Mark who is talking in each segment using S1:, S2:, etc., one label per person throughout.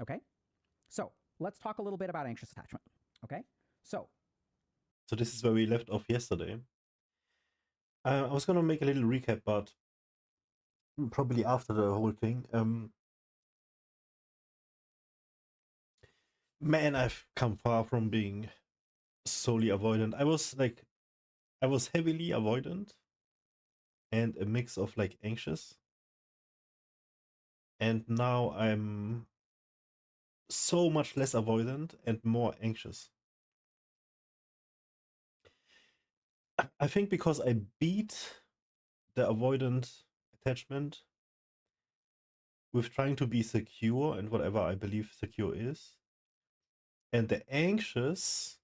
S1: Okay? So let's talk a little bit about anxious attachment. Okay? So
S2: this is where we left off yesterday. I was gonna make a little recap, but probably after the whole thing. Man, I've come far from being solely avoidant. I was heavily avoidant and a mix of like anxious. And now I'm so much less avoidant and more anxious. I think because I beat the avoidant attachment with trying to be secure and whatever I believe secure is. And the anxious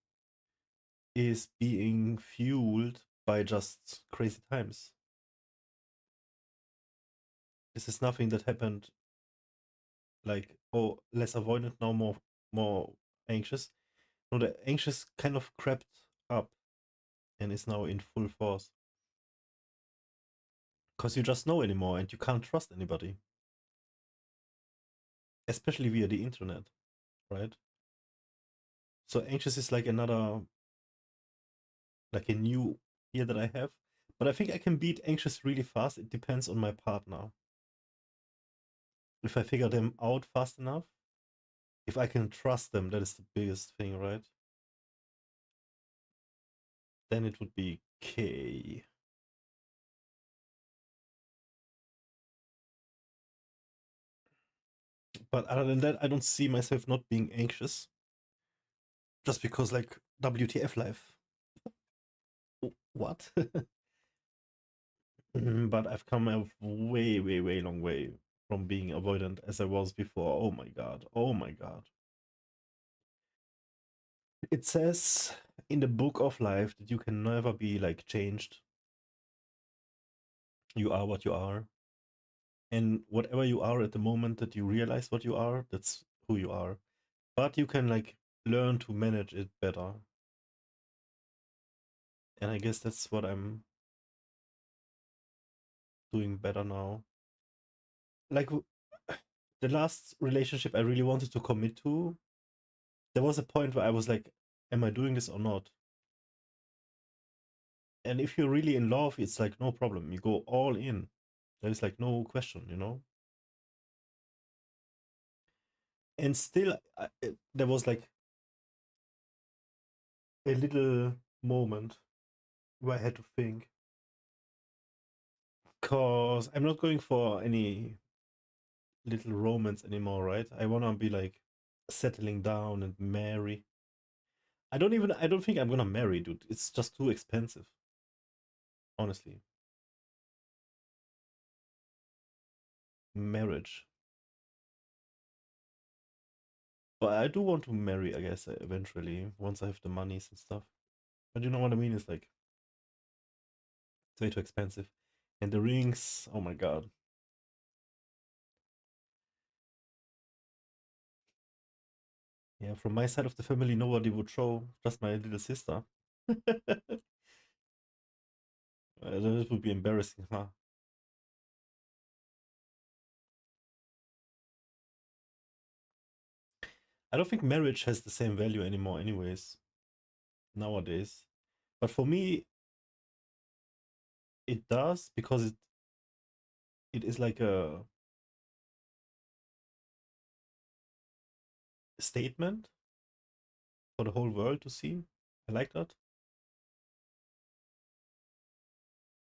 S2: is being fueled by just crazy times. This is nothing that happened like, oh, less avoidant, now more anxious. No, the anxious kind of crept up and is now in full force. Because you just know anymore and you can't trust anybody. Especially via the internet, right? So anxious is like another, like a new fear that I have. But I think I can beat anxious really fast. It depends on my partner. If I figure them out fast enough, if I can trust them, that is the biggest thing, right? Then it would be K. But other than that, I don't see myself not being anxious. Just because, like, WTF life. What? But I've come a way, way, way long way from being avoidant as I was before. Oh my god. Oh my god. It says in the book of life that you can never be like changed. You are what you are. And whatever you are at the moment that you realize what you are, that's who you are. But you can like learn to manage it better. And I guess that's what I'm doing better now. Like the last relationship I really wanted to commit to, there was a point where I was like, am I doing this or not? And if you're really in love, it's like no problem. You go all in. There's like no question, you know? And still, there was like a little moment where I had to think. Because I'm not going for any little romance anymore, right? I want to be like settling down and marry. I don't think I'm gonna marry, dude. It's just too expensive. Honestly. Marriage. But I do want to marry, I guess, eventually, once I have the monies and stuff. But you know what I mean? It's like, it's way too expensive. And the rings, oh my god. Yeah, from my side of the family, nobody would show, just my little sister. That would be embarrassing, huh? I don't think marriage has the same value anymore, anyways, nowadays. But for me, it does because it is like a statement for the whole world to see. I like that.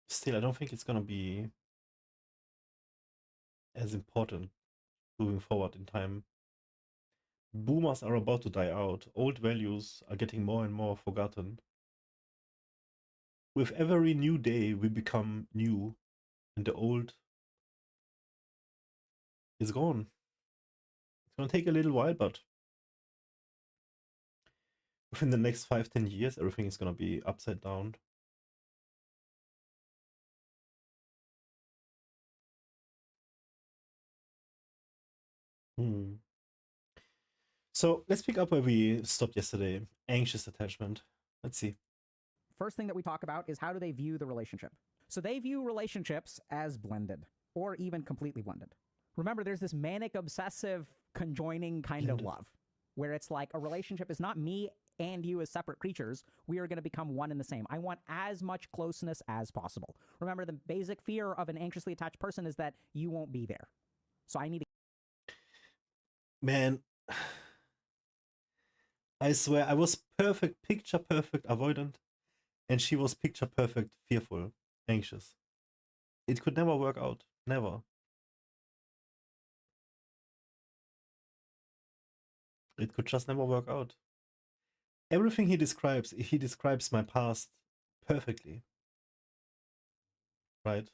S2: Still, I don't think it's gonna be as important moving forward in time. Boomers are about to die out. Old values are getting more and more forgotten. With every new day, we become new, and the old is gone. It's gonna take a little while, but within the next 5-10 years, everything is gonna be upside down. Hmm. So let's pick up where we stopped yesterday. Anxious attachment. Let's see.
S1: first thing that we talk about is how do they view the relationship? So they view relationships as blended or even completely blended. Remember, there's this manic obsessive conjoining kind of love where it's like a relationship is not me and you as separate creatures. We are going to become one and the same. I want as much closeness as possible. Remember, the basic fear of an anxiously attached person is that you won't be there. So I need to...
S2: Man, I swear I was perfect, picture perfect, avoidant, and she was picture perfect, fearful, anxious. It could never work out. Never. It could just never work out. Everything he describes my past perfectly. Right?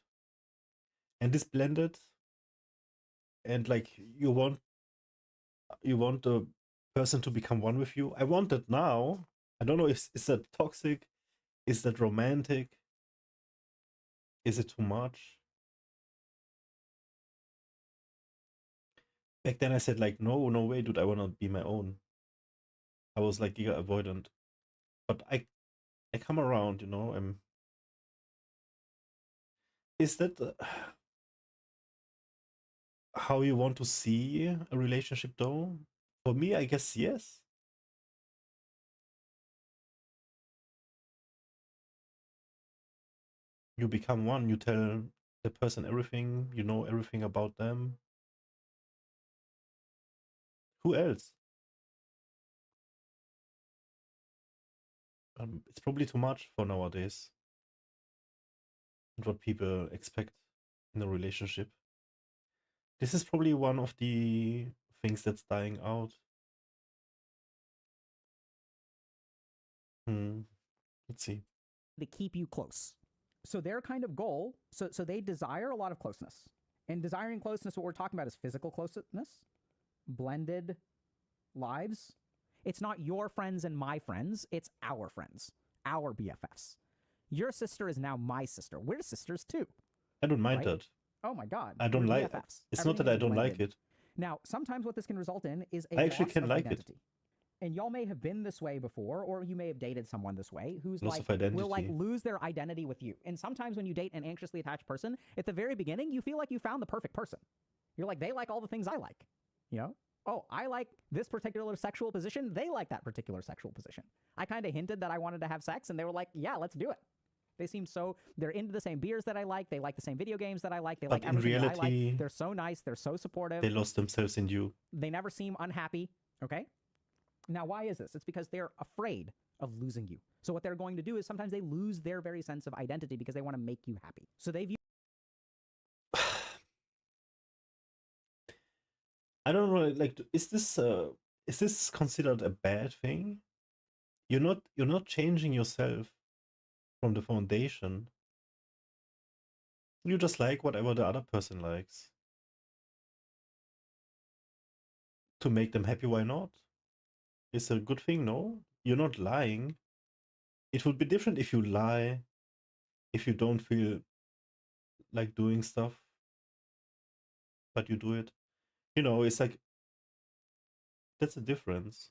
S2: And this blended, and like you want the person to become one with you. I want that now. I don't know, is that toxic? Is that romantic? Is it too much? Back then I said like, no way, dude, I want to be my own. I was like giga avoidant. But I come around, you know. Is that how you want to see a relationship though? For me, I guess yes. You become one, you tell the person everything, you know everything about them. Who else? It's probably too much for nowadays. And what people expect in a relationship. This is probably one of the things that's dying out. Let's see.
S1: To keep you close. So their kind of goal, so they desire a lot of closeness. And desiring closeness, what we're talking about is physical closeness, blended lives. It's not your friends and my friends, it's our friends, our BFFs. Your sister is now my sister. We're sisters too.
S2: I don't mind
S1: right?
S2: that.
S1: Oh my God.
S2: I don't like it. It's not that I don't like it.
S1: Now, sometimes what this can result in is a
S2: I actually
S1: loss
S2: can
S1: of
S2: like
S1: identity.
S2: it.
S1: And y'all may have been this way before, or you may have dated someone this way who's
S2: Loss
S1: like,
S2: of identity.
S1: will like lose their identity with you. And sometimes when you date an anxiously attached person, at the very beginning, you feel like you found the perfect person. You're like, they like all the things I like, you know? Oh, I like this particular sexual position. They like that particular sexual position. I kind of hinted that I wanted to have sex, and they were like, yeah, let's do it. They seem so, they're into the same beers that I like. They like the same video games that I like. They like everything that I like. They're so nice. They're so supportive.
S2: They lost themselves in you.
S1: They never seem unhappy, okay? Now, why is this? It's because they're afraid of losing you. So what they're going to do is sometimes they lose their very sense of identity because they want to make you happy. So they view...
S2: I don't know, like, is this considered a bad thing? You're not changing yourself from the foundation. You just like whatever the other person likes. To make them happy, why not? It's a good thing, no? You're not lying. It would be different if you lie, if you don't feel like doing stuff, but you do it. You know, it's like, that's a difference.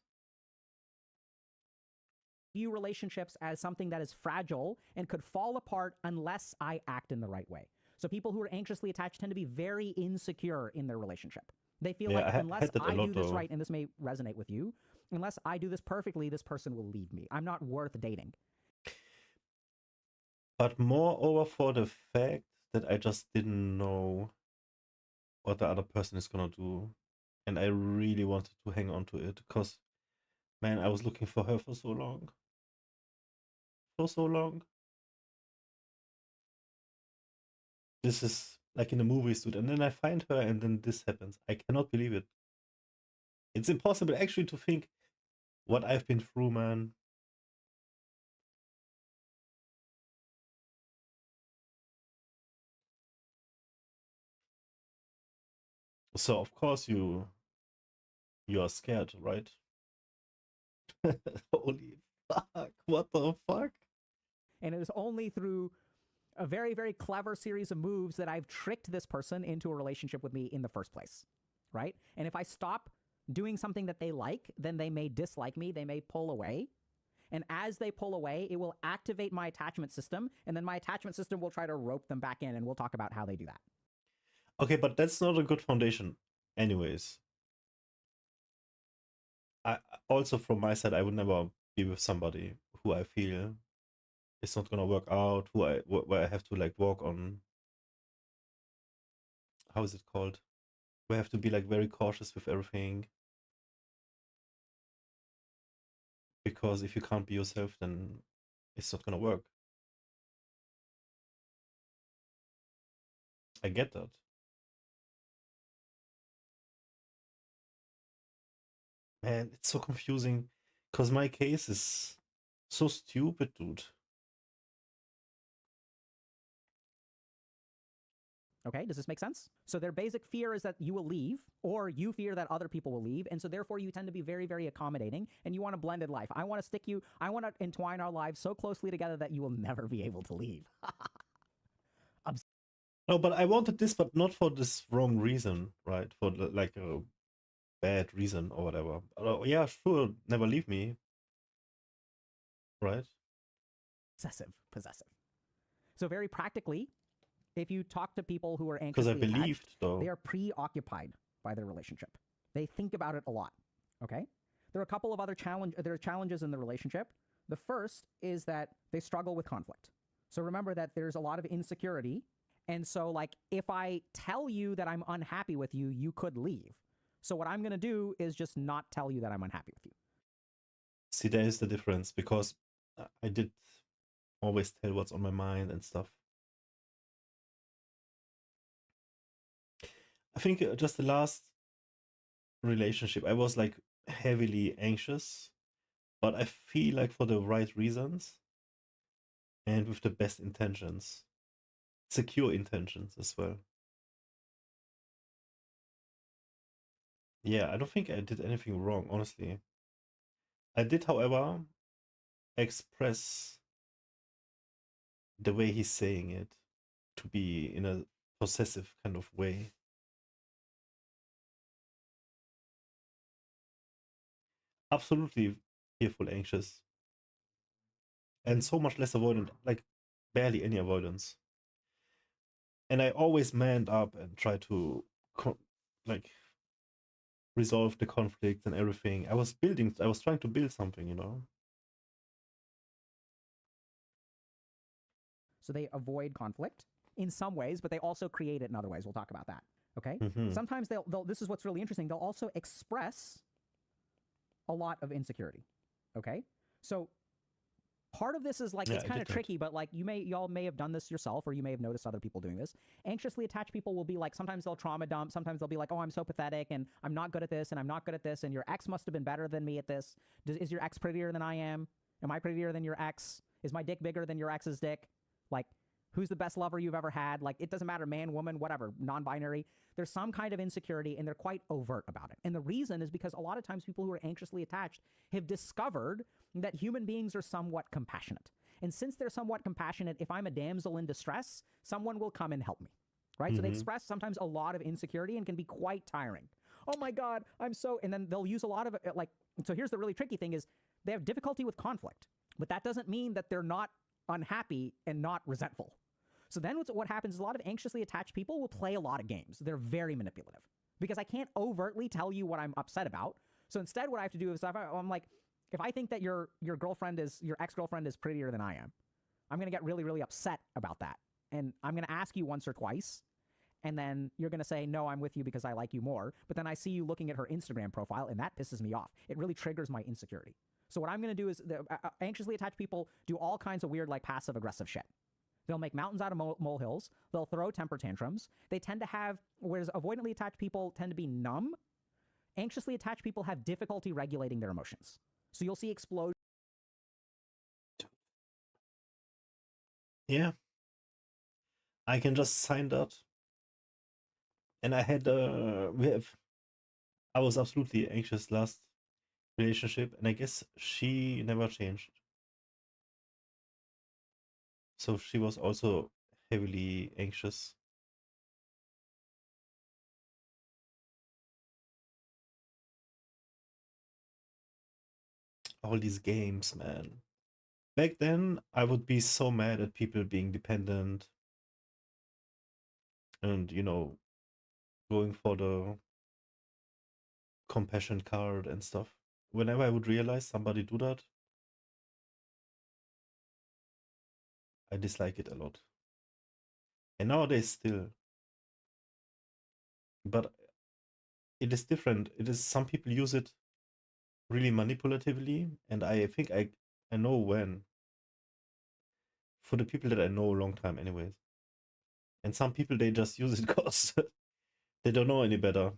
S1: View relationships as something that is fragile and could fall apart unless I act in the right way. So people who are anxiously attached tend to be very insecure in their relationship. They feel like unless I do this right, and this may resonate with you, unless I do this perfectly, this person will leave me. I'm not worth dating.
S2: But moreover for the fact that I just didn't know what the other person is gonna do. And I really wanted to hang on to it because, man, I was looking for her for so long. For so long. This is like in the movies, dude. And then I find her and then this happens. I cannot believe it. It's impossible actually to think what I've been through, man. So of course you are scared, right? Holy fuck, what the fuck?
S1: And it is only through a very, very clever series of moves that I've tricked this person into a relationship with me in the first place, right? And if I stop doing something that they like, then they may dislike me, they may pull away. And as they pull away, it will activate my attachment system, and then my attachment system will try to rope them back in, and we'll talk about how they do that.
S2: Okay, but that's not a good foundation anyways. I also, from my side, I would never be with somebody who I feel it's not gonna work out, where I have to like walk on, how is it called? We have to be like very cautious with everything, because if you can't be yourself, then it's not gonna work. I get that. Man, it's so confusing because my case is so stupid, dude.
S1: Okay, does this make sense? So their basic fear is that you will leave, or you fear that other people will leave, and so therefore you tend to be very, very accommodating, and you want a blended life. I want to entwine our lives so closely together that you will never be able to leave.
S2: No, but I wanted this, but not for this wrong reason, right? For like a bad reason or whatever. Yeah, sure, never leave me, right?
S1: Possessive. So very practically, if you talk to people who are
S2: Because I
S1: anxiously attached,
S2: believed, though.
S1: they are preoccupied by their relationship. They think about it a lot. Okay? There are a couple of other challenges in the relationship. The first is that they struggle with conflict. So remember that there's a lot of insecurity. And so, like, if I tell you that I'm unhappy with you, you could leave. So what I'm going to do is just not tell you that I'm unhappy with you.
S2: See, there is the difference, because I did always tell what's on my mind and stuff. I think just the last relationship, I was like heavily anxious, but I feel like for the right reasons and with the best intentions, secure intentions as well. Yeah, I don't think I did anything wrong, honestly. I did, however, express the way he's saying it to be in a possessive kind of way. Absolutely fearful, anxious, and so much less avoidant, like barely any avoidance. And I always manned up and tried to like resolve the conflict and everything. I was trying to build something, you know.
S1: So they avoid conflict in some ways, but they also create it in other ways. We'll talk about that. Okay?
S2: Mm-hmm.
S1: Sometimes they'll this is what's really interesting. They'll also express a lot of insecurity. Okay? So part of this is like, it's kind of tricky, but like y'all may have done this yourself, or you may have noticed other people doing this. Anxiously attached people will be like, sometimes they'll trauma dump, sometimes they'll be like, oh, I'm so pathetic, and I'm not good at this, and I'm not good at this, and your ex must have been better than me at this. Is your ex prettier than I am? Am I prettier than your ex? Is my dick bigger than your ex's dick? Like, who's the best lover you've ever had? Like, it doesn't matter, man, woman, whatever, non-binary. There's some kind of insecurity, and they're quite overt about it. And the reason is because a lot of times people who are anxiously attached have discovered that human beings are somewhat compassionate. And since they're somewhat compassionate, if I'm a damsel in distress, someone will come and help me, right? Mm-hmm. So they express sometimes a lot of insecurity and can be quite tiring. Oh my God, I'm so, and then they'll use a lot of it, like, so here's the really tricky thing is they have difficulty with conflict, but that doesn't mean that they're not unhappy and not resentful. So then what happens is a lot of anxiously attached people will play a lot of games. They're very manipulative because I can't overtly tell you what I'm upset about. So instead what I have to do is I'm like, if I think that your ex-girlfriend is prettier than I am, I'm going to get really, really upset about that. And I'm going to ask you once or twice, and then you're going to say, no, I'm with you because I like you more. But then I see you looking at her Instagram profile, and that pisses me off. It really triggers my insecurity. So what I'm going to do is anxiously attached people do all kinds of weird, like, passive-aggressive shit. They'll make mountains out of molehills. They'll throw temper tantrums. They tend to have, whereas avoidantly attached people tend to be numb, anxiously attached people have difficulty regulating their emotions. So you'll see explosions.
S2: Yeah. I can just sign that. And I had, I was absolutely anxious last relationship, and I guess she never changed. So she was also heavily anxious. All these games, man. Back then, I would be so mad at people being dependent and, you know, going for the compassion card and stuff. Whenever I would realize somebody do that, I dislike it a lot. And nowadays still. But it is different. It is, some people use it really manipulatively, and I think I know when. For the people that I know a long time anyways. And some people, they just use it because they don't know any better.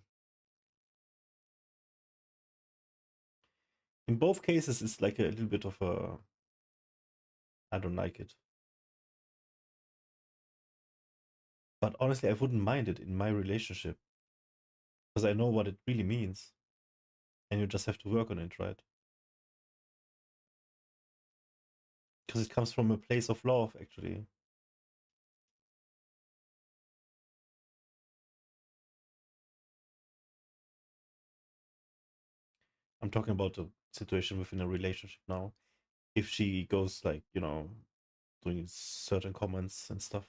S2: In both cases, it's like a little bit of a, I don't like it. But honestly, I wouldn't mind it in my relationship. Because I know what it really means. And you just have to work on it, right? Because it comes from a place of love, actually. I'm talking about a situation within a relationship now. If she goes like, you know, doing certain comments and stuff.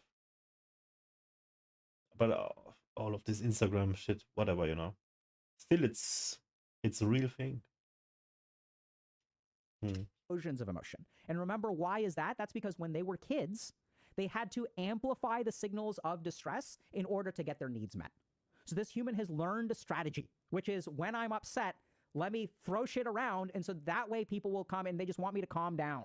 S2: But all of this Instagram shit, whatever, you know. Still, it's a real thing.
S1: Explosions of emotion. And remember, why is that? That's because when they were kids, they had to amplify the signals of distress in order to get their needs met. So this human has learned a strategy, which is when I'm upset, let me throw shit around, and so that way people will come and they just want me to calm down.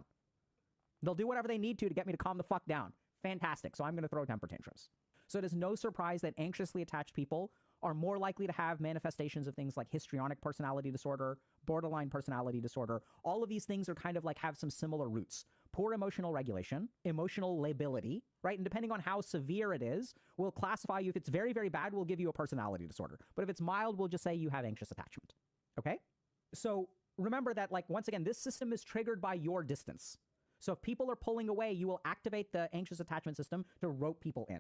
S1: They'll do whatever they need to get me to calm the fuck down. Fantastic. So I'm going to throw temper tantrums. So it is no surprise that anxiously attached people are more likely to have manifestations of things like histrionic personality disorder, borderline personality disorder. All of these things are kind of like have some similar roots. Poor emotional regulation, emotional lability, right? And depending on how severe it is, we'll classify you. If it's very, very bad, we'll give you a personality disorder. But if it's mild, we'll just say you have anxious attachment. Okay? So remember that, like, once again, this system is triggered by your distance. So if people are pulling away, you will activate the anxious attachment system to rope people in.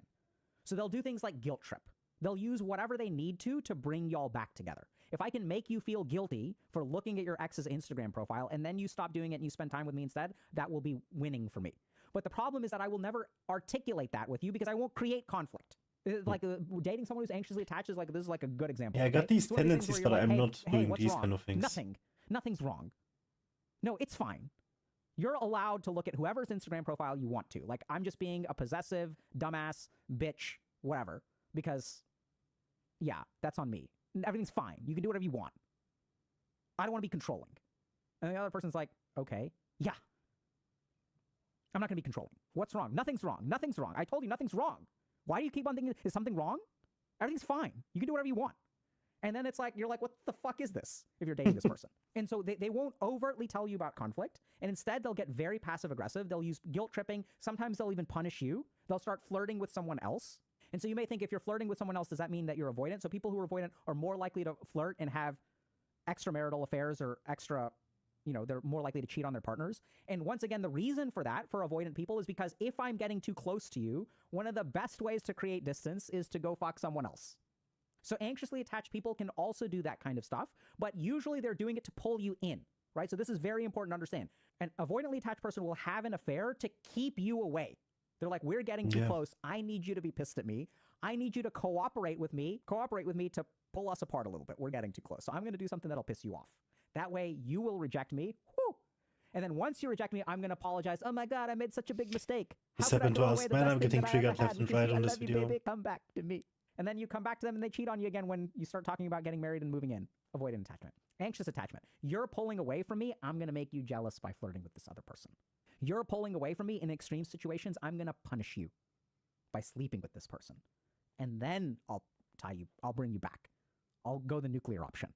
S1: So they'll do things like guilt trip. They'll use whatever they need to bring y'all back together. If I can make you feel guilty for looking at your ex's Instagram profile and then you stop doing it and you spend time with me instead, that will be winning for me. But the problem is that I will never articulate that with you because I won't create conflict. Like dating someone who's anxiously attached is like, this is like a good example.
S2: Yeah, I got these tendencies, but I'm not doing these kind of things.
S1: Nothing's wrong. No, it's fine. You're allowed to look at whoever's Instagram profile you want to. Like, I'm just being a possessive, dumbass, bitch, whatever. Because, yeah, that's on me. Everything's fine. You can do whatever you want. I don't want to be controlling. And the other person's like, okay, yeah. I'm not going to be controlling. What's wrong? Nothing's wrong. Nothing's wrong. I told you nothing's wrong. Why do you keep on thinking, is something wrong? Everything's fine. You can do whatever you want. And then it's like, you're like, what the fuck is this if you're dating this person? And so they won't overtly tell you about conflict. And instead, they'll get very passive aggressive. They'll use guilt tripping. Sometimes they'll even punish you. They'll start flirting with someone else. And so you may think, if you're flirting with someone else, does that mean that you're avoidant? So people who are avoidant are more likely to flirt and have extramarital affairs or extra, you know, they're more likely to cheat on their partners. And once again, the reason for that, for avoidant people, is because if I'm getting too close to you, one of the best ways to create distance is to go fuck someone else. So anxiously attached people can also do that kind of stuff, but usually they're doing it to pull you in, right? So this is very important to understand. An avoidantly attached person will have an affair to keep you away. They're like, we're getting too close. I need you to be pissed at me. I need you to cooperate with me to pull us apart a little bit. We're getting too close. So I'm going to do something that'll piss you off. That way you will reject me. Whew. And then once you reject me, I'm going to apologize. Oh my God, I made such a big mistake.
S2: This happened to us. Man, I'm getting triggered left and right on this video.
S1: Baby, come back to me. And then you come back to them and they cheat on you again when you start talking about getting married and moving in. Avoidant attachment. Anxious attachment. You're pulling away from me. I'm going to make you jealous by flirting with this other person. You're pulling away from me in extreme situations. I'm going to punish you by sleeping with this person. And then I'll tie you. I'll bring you back. I'll go the nuclear option.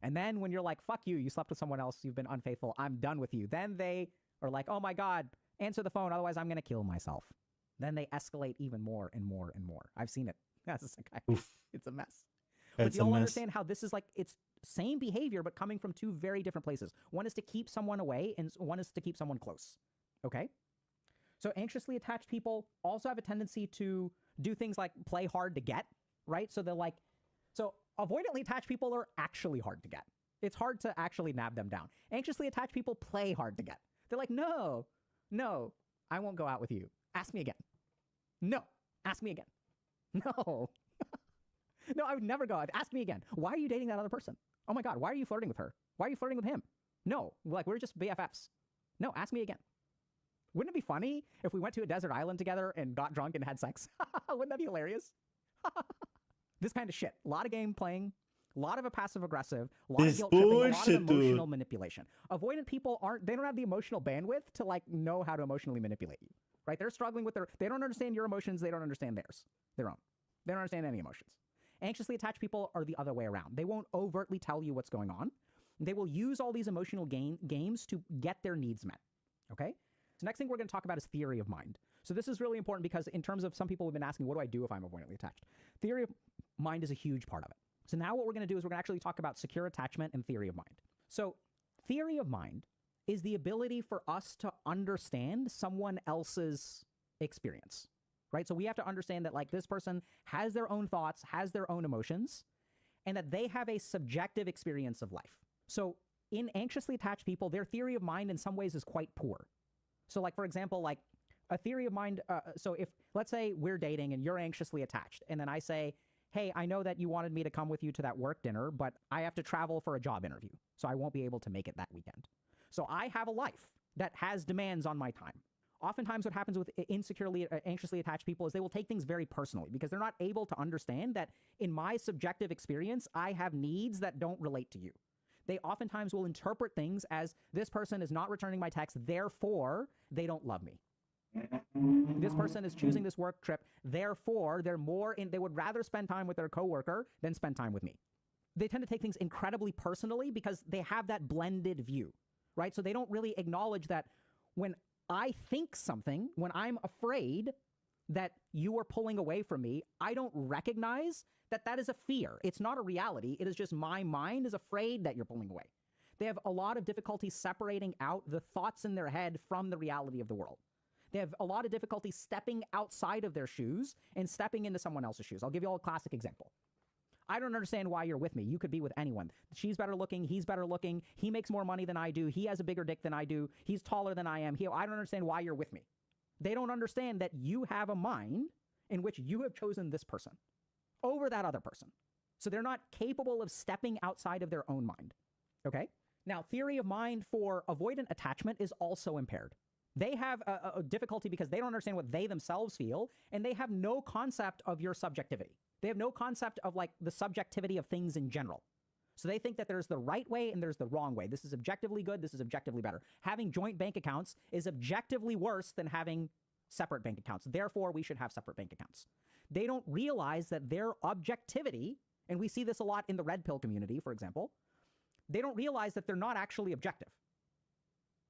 S1: And then when you're like, fuck you, you slept with someone else, you've been unfaithful, I'm done with you. Then they are like, oh my God, answer the phone, otherwise I'm going to kill myself. Then they escalate even more and more and more. I've seen it. It's a mess. But you'll understand how this is like, it's same behavior, but coming from two very different places. One is to keep someone away, and one is to keep someone close. Okay? So anxiously attached people also have a tendency to do things like play hard to get, right? So they're like, so avoidantly attached people are actually hard to get. It's hard to actually nab them down. Anxiously attached people play hard to get. They're like, no, I won't go out with you. Ask me again. No, ask me again. No. No, I would never go. Ask me again. Why are you dating that other person? Oh my God, why are you flirting with her? Why are you flirting with him? No, like we're just BFFs. No, ask me again. Wouldn't it be funny if we went to a desert island together and got drunk and had sex? Wouldn't that be hilarious? This kind of shit. A lot of game playing, a lot of a passive aggressive, a lot of guilt tripping, a lot of emotional manipulation. Avoidant people they don't have the emotional bandwidth to like know how to emotionally manipulate you, right? They're struggling with they don't understand your emotions. They don't understand theirs, their own. They don't understand any emotions. Anxiously attached people are the other way around. They won't overtly tell you what's going on. They will use all these emotional games to get their needs met, okay? So next thing we're going to talk about is theory of mind. So this is really important because in terms of some people have been asking, what do I do if I'm avoidantly attached? Theory of mind is a huge part of it. So now what we're going to do is we're going to actually talk about secure attachment and theory of mind. So theory of mind is the ability for us to understand someone else's experience, right? So we have to understand that like this person has their own thoughts, has their own emotions, and that they have a subjective experience of life. So in anxiously attached people, their theory of mind in some ways is quite poor. So like, for example, like a theory of mind, so if, let's say we're dating and you're anxiously attached, and then I say, hey, I know that you wanted me to come with you to that work dinner, but I have to travel for a job interview, so I won't be able to make it that weekend. So I have a life that has demands on my time. Oftentimes what happens with anxiously attached people is they will take things very personally because they're not able to understand that in my subjective experience, I have needs that don't relate to you. They oftentimes will interpret things as this person is not returning my text, therefore they don't love me. This person is choosing this work trip, therefore they would rather spend time with their coworker than spend time with me. They tend to take things incredibly personally because they have that blended view, right? So they don't really acknowledge that when I think something, when I'm afraid that you are pulling away from me, I don't recognize that that is a fear. It's not a reality. It is just my mind is afraid that you're pulling away. They have a lot of difficulty separating out the thoughts in their head from the reality of the world. They have a lot of difficulty stepping outside of their shoes and stepping into someone else's shoes. I'll give you all a classic example. I don't understand why you're with me. You could be with anyone. She's better looking. He's better looking. He makes more money than I do. He has a bigger dick than I do. He's taller than I am. I don't understand why you're with me. They don't understand that you have a mind in which you have chosen this person over that other person. So they're not capable of stepping outside of their own mind, okay? Now, theory of mind for avoidant attachment is also impaired. They have a difficulty because they don't understand what they themselves feel, and they have no concept of your subjectivity. They have no concept of like the subjectivity of things in general. So they think that there's the right way and there's the wrong way. This is objectively good. This is objectively better. Having joint bank accounts is objectively worse than having separate bank accounts. Therefore, we should have separate bank accounts. They don't realize that their objectivity, and we see this a lot in the red pill community, for example, they don't realize that they're not actually objective,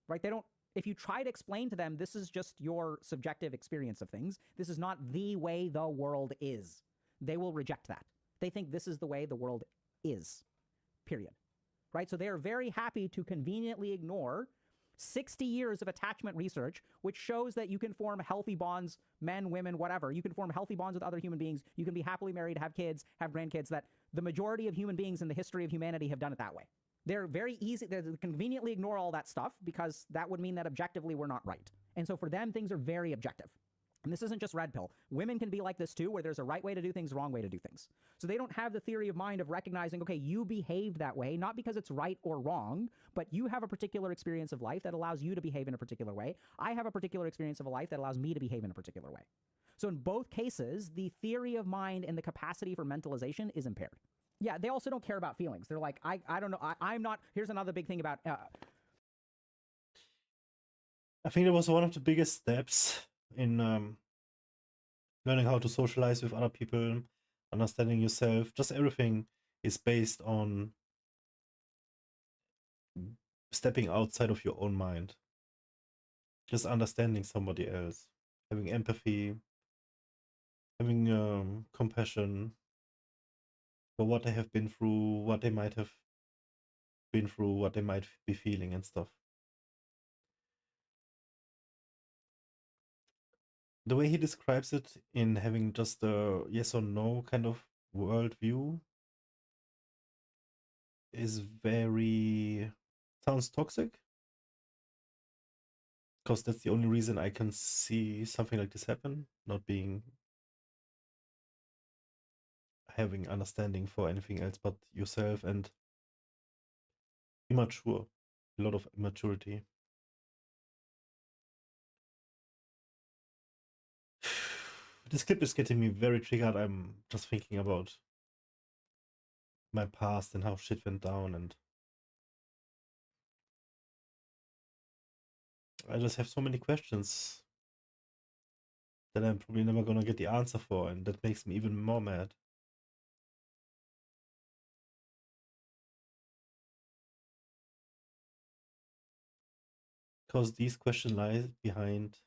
S1: right? If you try to explain to them, this is just your subjective experience of things, this is not the way the world is, they will reject that. They think this is the way the world is, period, right? So they are very happy to conveniently ignore 60 years of attachment research, which shows that you can form healthy bonds, men, women, whatever. You can form healthy bonds with other human beings. You can be happily married, have kids, have grandkids, that the majority of human beings in the history of humanity have done it that way. They're very easy, they conveniently ignore all that stuff because that would mean that objectively we're not right. And so for them, things are very objective. And this isn't just red pill. Women can be like this too, where there's a right way to do things, wrong way to do things. So they don't have the theory of mind of recognizing, okay, you behaved that way, not because it's right or wrong, but you have a particular experience of life that allows you to behave in a particular way. I have a particular experience of a life that allows me to behave in a particular way. So in both cases, the theory of mind and the capacity for mentalization is impaired. Yeah, they also don't care about feelings. They're like, I don't know, I'm not, here's another big thing about...
S2: I think it was one of the biggest steps in learning how to socialize with other people, understanding yourself. Just everything is based on stepping outside of your own mind. Just understanding somebody else, having empathy, having compassion for what they have been through, what they might have been through, what they might be feeling and stuff. The way he describes it in having just a yes or no kind of worldview is very... sounds toxic. Because that's the only reason I can see something like this happen, not being having understanding for anything else but yourself, and immature. A lot of immaturity. This clip is getting me very triggered. I'm just thinking about my past and how shit went down, and I just have so many questions that I'm probably never gonna get the answer for, and that makes me even more mad. Because these questions lie behind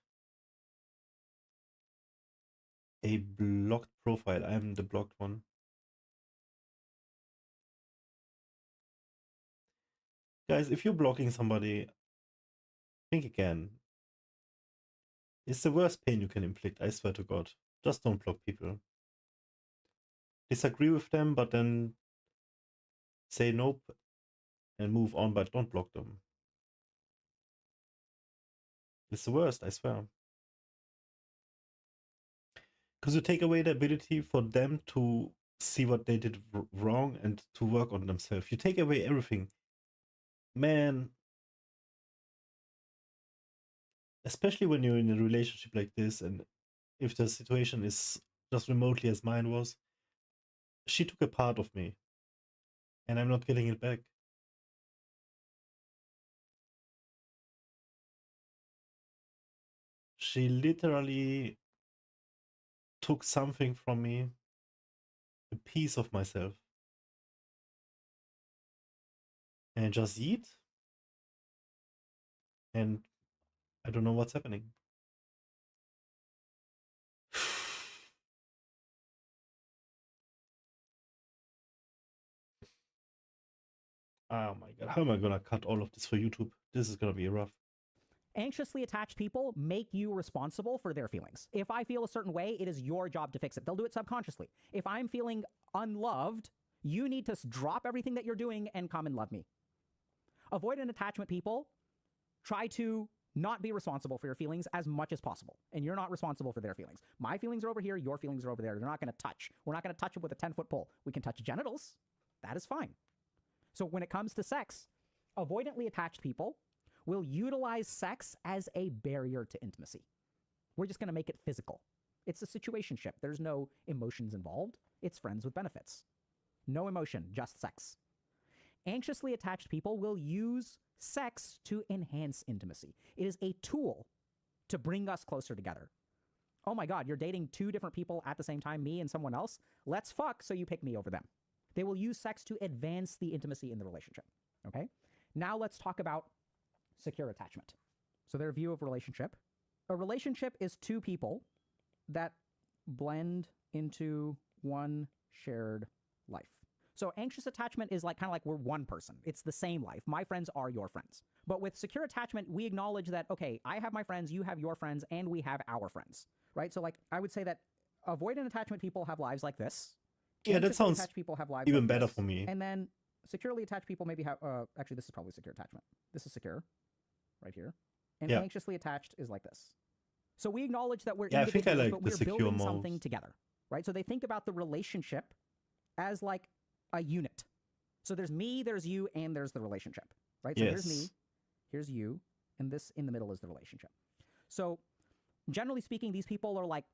S2: a blocked profile. I'm the blocked one. Guys, if you're blocking somebody, think again. It's the worst pain you can inflict, I swear to God. Just don't block people. Disagree with them, but then say nope and move on, but don't block them. It's the worst, I swear. Because you take away the ability for them to see what they did wrong and to work on themselves. You take away everything. Man, especially when you're in a relationship like this, and if the situation is just remotely as mine was, she took a part of me, and I'm not getting it back. She literally took something from me, a piece of myself, and just eat, and I don't know what's happening. Oh my God, how am I gonna cut all of this for YouTube? This is gonna be rough.
S1: Anxiously attached people make you responsible for their feelings. If I feel a certain way, it is your job to fix it. They'll do it subconsciously. If I'm feeling unloved, you need to drop everything that you're doing and come and love me. Avoidant attachment people try to not be responsible for your feelings as much as possible. And you're not responsible for their feelings. My feelings are over here, your feelings are over there. They're not going to touch. We're not going to touch them with a 10-foot pole. We can touch genitals. That is fine. So when it comes to sex, avoidantly attached people will utilize sex as a barrier to intimacy. We're just going to make it physical. It's a situationship. There's no emotions involved. It's friends with benefits. No emotion, just sex. Anxiously attached people will use sex to enhance intimacy. It is a tool to bring us closer together. Oh my God, you're dating 2 different people at the same time, me and someone else? Let's fuck, so you pick me over them. They will use sex to advance the intimacy in the relationship. Okay? Now let's talk about secure attachment. So their view of relationship. A relationship is 2 people that blend into one shared life. So anxious attachment is like kind of like we're one person. It's the same life. My friends are your friends. But with secure attachment, we acknowledge that, okay, I have my friends, you have your friends, and we have our friends, right? So like I would say that avoidant attachment people have lives like this.
S2: Yeah, that sounds
S1: attached people have lives
S2: even
S1: like
S2: better
S1: this.
S2: for me.
S1: And then securely attached people maybe have, actually this is probably secure attachment. This is secure, right here. And anxiously attached is like this. So we acknowledge that we're individuals,
S2: I think I like
S1: but
S2: the
S1: we're
S2: secure
S1: building
S2: most.
S1: something together, right? So they think about the relationship as like a unit. So there's me, there's you, and there's the relationship, right? So here's me, here's you, and this in the middle is the relationship. So generally speaking, these people are like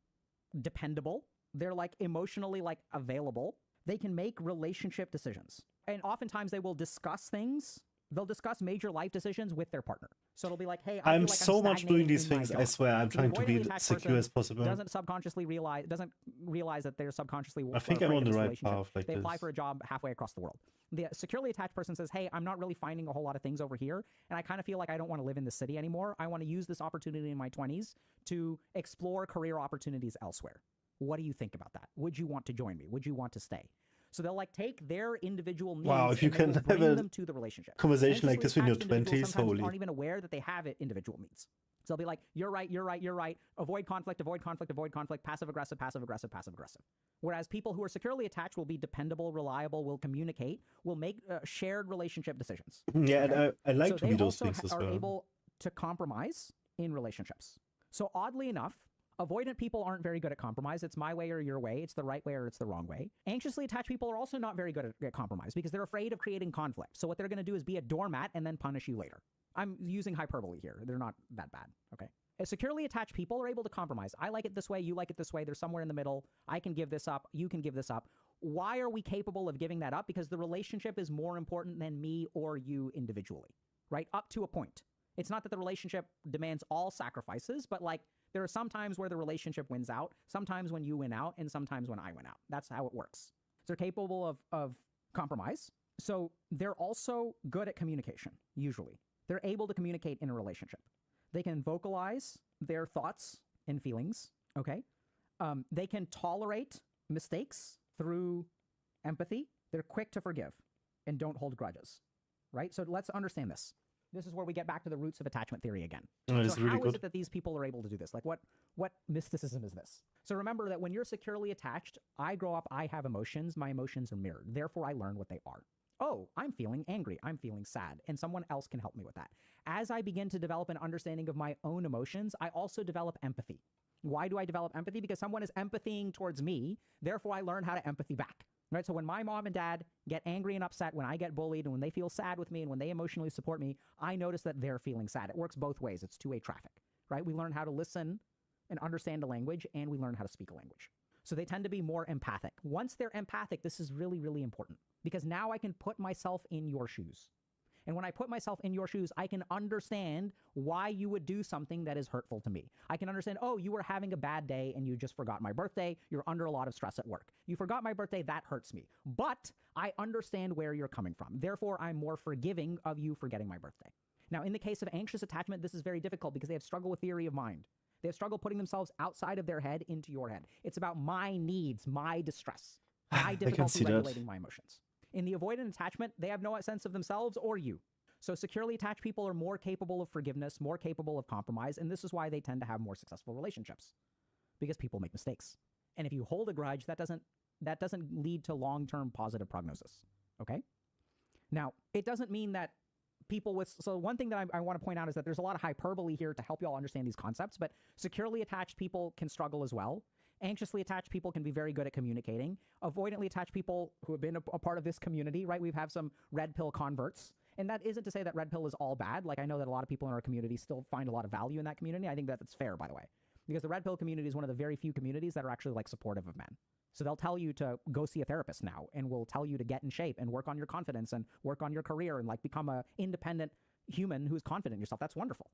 S1: dependable. They're like emotionally like available. They can make relationship decisions. And oftentimes they will discuss things. They'll discuss major life decisions with their partner. So it'll be like, hey,
S2: I'm so much doing these things. I swear, I'm trying to be secure as possible.
S1: Doesn't realize that they're subconsciously.
S2: I think I'm on the right path.
S1: They apply for a job halfway across the world. The securely attached person says, hey, I'm not really finding a whole lot of things over here, and I kind of feel like I don't want to live in this city anymore. I want to use this opportunity in my 20s to explore career opportunities elsewhere. What do you think about that? Would you want to join me? Would you want to stay? So they'll like take their individual needs
S2: if you can
S1: bring them to the relationship.
S2: Conversation like this in your 20s,
S1: holy. Aren't even aware that they have individual needs. So they'll be like, you're right, you're right, you're right. Avoid conflict, avoid conflict, avoid conflict, passive aggressive, passive aggressive, passive aggressive. Whereas people who are securely attached will be dependable, reliable, will communicate, will make shared relationship decisions.
S2: Yeah,
S1: okay?
S2: and I like to be those things as well.
S1: They also are able to compromise in relationships. So oddly enough, Avoidant people aren't very good at compromise. It's my way or your way. It's the right way or it's the wrong way. Anxiously attached people are also not very good at compromise because they're afraid of creating conflict. So what they're going to do is be a doormat and then punish you later. I'm using hyperbole here. They're not that bad, okay? Securely attached people are able to compromise. I like it this way, you like it this way, there's somewhere in the middle. I can give this up, you can give this up. Why are we capable of giving that up? Because the relationship is more important than me or you individually, right? Up to a point. It's not that the relationship demands all sacrifices, but like there are some times where the relationship wins out, sometimes when you win out, and sometimes when I win out. That's how it works. So they're capable of compromise. So they're also good at communication, usually. They're able to communicate in a relationship. They can vocalize their thoughts and feelings, okay? They can tolerate mistakes through empathy. They're quick to forgive and don't hold grudges, right? So let's understand this. This is where we get back to the roots of attachment theory again.
S2: Oh,
S1: so
S2: really
S1: how
S2: good.
S1: is it that these people are able to do this? Like what mysticism is this? So remember that when you're securely attached, I grow up, I have emotions, my emotions are mirrored. Therefore, I learn what they are. Oh, I'm feeling angry, I'm feeling sad, and someone else can help me with that. As I begin to develop an understanding of my own emotions, I also develop empathy. Why do I develop empathy? Because someone is empathying towards me, therefore I learn how to empathy back. Right? So when my mom and dad get angry and upset, when I get bullied, and when they feel sad with me, and when they emotionally support me, I notice that they're feeling sad. It works both ways. It's two-way traffic, right? We learn how to listen and understand a language, and we learn how to speak a language. So they tend to be more empathic. Once they're empathic, this is really, really important because now I can put myself in your shoes. And when I put myself in your shoes, I can understand why you would do something that is hurtful to me. I can understand, oh, you were having a bad day and you just forgot my birthday. You're under a lot of stress at work. You forgot my birthday, that hurts me. But I understand where you're coming from. Therefore, I'm more forgiving of you forgetting my birthday. Now, in the case of anxious attachment, this is very difficult because they have struggle with theory of mind. They have struggle putting themselves outside of their head into your head. It's about my needs, my distress, my difficulty regulating my emotions. In the avoidant attachment, they have no sense of themselves or you. So securely attached people are more capable of forgiveness, more capable of compromise, and this is why they tend to have more successful relationships, because people make mistakes. And if you hold a grudge, that doesn't lead to long-term positive prognosis, okay? Now, it doesn't mean that people with, so one thing that I want to point out is that there's a lot of hyperbole here to help you all understand these concepts, but securely attached people can struggle as well. Anxiously attached people can be very good at communicating. Avoidantly attached people who have been a part of this community, right? We have some red pill converts. And that isn't to say that red pill is all bad. Like I know that a lot of people in our community still find a lot of value in that community. I think that that's fair, by the way, because the red pill community is one of the very few communities that are actually like supportive of men. So they'll tell you to go see a therapist now and will tell you to get in shape and work on your confidence and work on your career and like become a independent human who's confident in yourself. That's wonderful.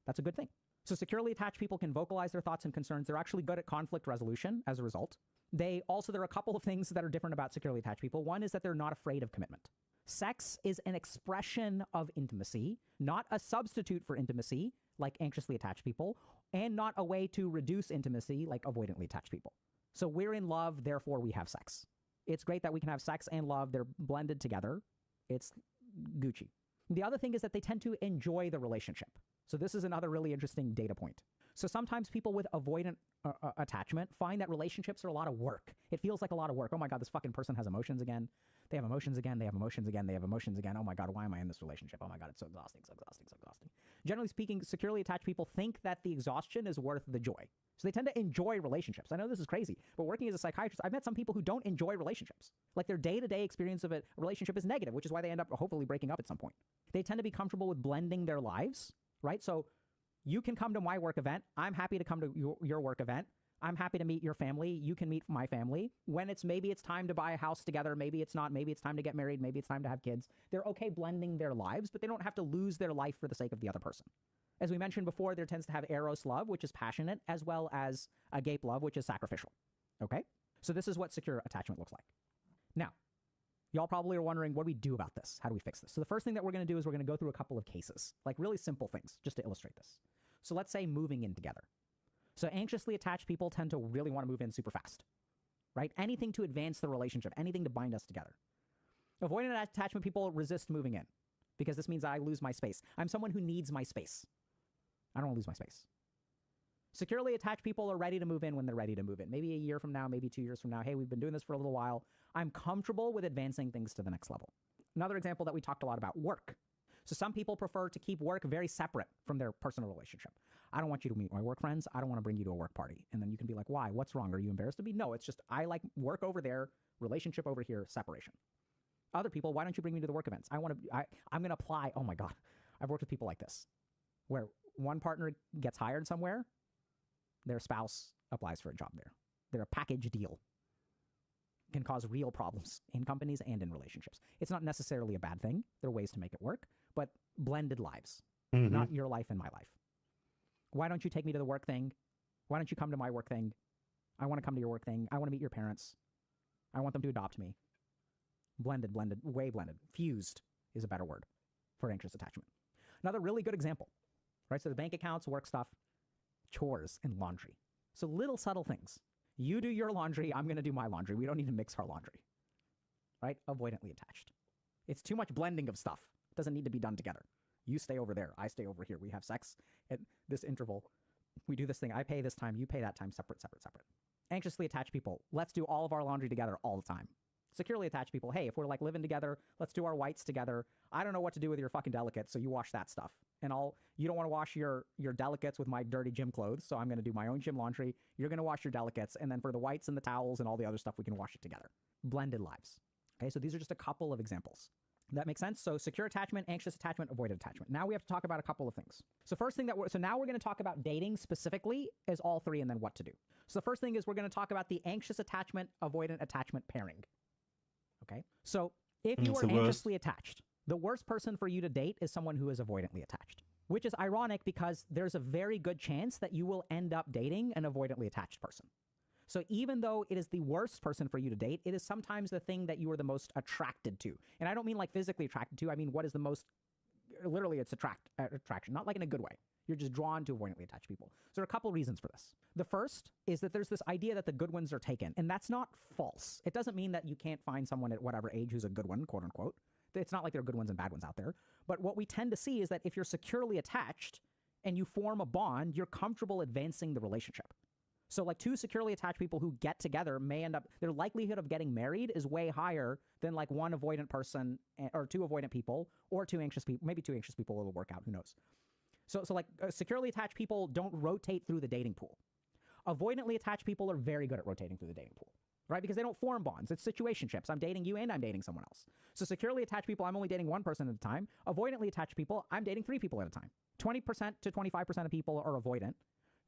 S1: That's a good thing. So securely attached people can vocalize their thoughts and concerns. They're actually good at conflict resolution as a result. There are a couple of things that are different about securely attached people. One is that they're not afraid of commitment. Sex is an expression of intimacy, not a substitute for intimacy, like anxiously attached people, and not a way to reduce intimacy, like avoidantly attached people. So we're in love, therefore we have sex. It's great that we can have sex and love. They're blended together. It's Gucci. The other thing is that they tend to enjoy the relationship. So this is another really interesting data point. So sometimes people with avoidant attachment find that relationships are a lot of work. It feels like a lot of work. Oh my God, this fucking person has emotions again. They have emotions again. They have emotions again. They have emotions again. Oh my God, why am I in this relationship? Oh my God, it's so exhausting, so exhausting, so exhausting. Generally speaking, securely attached people think that the exhaustion is worth the joy. So they tend to enjoy relationships. I know this is crazy, but working as a psychiatrist, I've met some people who don't enjoy relationships. Like their day-to-day experience of a relationship is negative, which is why they end up hopefully breaking up at some point. They tend to be comfortable with blending their lives, right? So you can come to my work event. I'm happy to come to your work event. I'm happy to meet your family. You can meet my family. When maybe it's time to buy a house together. Maybe it's not. Maybe it's time to get married. Maybe it's time to have kids. They're okay blending their lives, but they don't have to lose their life for the sake of the other person. As we mentioned before, there tends to have eros love, which is passionate, as well as agape love, which is sacrificial. Okay? So this is what secure attachment looks like. Now, y'all probably are wondering, what do we do about this? How do we fix this? So the first thing that we're going to do is we're going to go through a couple of cases, like really simple things, just to illustrate this. So let's say moving in together. So anxiously attached people tend to really want to move in super fast, right? Anything to advance the relationship, anything to bind us together. Avoidant attachment people resist moving in because this means I lose my space. I'm someone who needs my space. I don't want to lose my space. Securely attached people are ready to move in when they're ready to move in. Maybe a year from now, maybe 2 years from now. Hey, we've been doing this for a little while. I'm comfortable with advancing things to the next level. Another example that we talked a lot about, work. So some people prefer to keep work very separate from their personal relationship. I don't want you to meet my work friends. I don't want to bring you to a work party. And then you can be like, why? What's wrong? Are you embarrassed to be? No, it's just I like work over there, relationship over here, separation. Other people, why don't you bring me to the work events? I'm going to apply. Oh my God. I've worked with people like this, where one partner gets hired somewhere, their spouse applies for a job there. They're a package deal. Can cause real problems in companies and in relationships. It's not necessarily a bad thing. There are ways to make it work, but blended lives, not your life and my life. Why don't you take me to the work thing? Why don't you come to my work thing? I want to come to your work thing. I want to meet your parents. I want them to adopt me. Blended, way blended. Fused is a better word for anxious attachment. Another really good example, right? So the bank accounts, work stuff, chores, and laundry. So little subtle things. You do your laundry, I'm going to do my laundry. We don't need to mix our laundry, right? Avoidantly attached. It's too much blending of stuff. It doesn't need to be done together. You stay over there. I stay over here. We have sex at this interval. We do this thing. I pay this time. You pay that time. Separate. Anxiously attached people. Let's do all of our laundry together all the time. Securely attached people. Hey, if we're like living together, let's do our whites together. I don't know what to do with your fucking delicates, so you wash that stuff. And you don't want to wash your delicates with my dirty gym clothes, so I'm going to do my own gym laundry. You're going to wash your delicates, and then for the whites and the towels and all the other stuff, we can wash it together. Blended lives. Okay, so these are just a couple of examples. That makes sense? So secure attachment, anxious attachment, avoidant attachment. Now we have to talk about a couple of things. So now we're going to talk about dating specifically as all three and then what to do. So the first thing is we're going to talk about the anxious attachment, avoidant attachment pairing. Okay? So if you are anxiously attached, the worst person for you to date is someone who is avoidantly attached, which is ironic because there's a very good chance that you will end up dating an avoidantly attached person. So even though it is the worst person for you to date, it is sometimes the thing that you are the most attracted to. And I don't mean like physically attracted to. I mean, what is the most, literally it's attraction, not like in a good way. You're just drawn to avoidantly attached people. So there are a couple reasons for this. The first is that there's this idea that the good ones are taken, and that's not false. It doesn't mean that you can't find someone at whatever age who's a good one, quote unquote. It's not like there are good ones and bad ones out there. But what we tend to see is that if you're securely attached and you form a bond, you're comfortable advancing the relationship. So like two securely attached people who get together may end up, their likelihood of getting married is way higher than like one avoidant person or two avoidant people or two anxious people. Maybe two anxious people will work out, who knows. So like securely attached people don't rotate through the dating pool. Avoidantly attached people are very good at rotating through the dating pool, right? Because they don't form bonds. It's situationships. I'm dating you and I'm dating someone else. So securely attached people, I'm only dating one person at a time. Avoidantly attached people, I'm dating three people at a time. 20% to 25% of people are avoidant.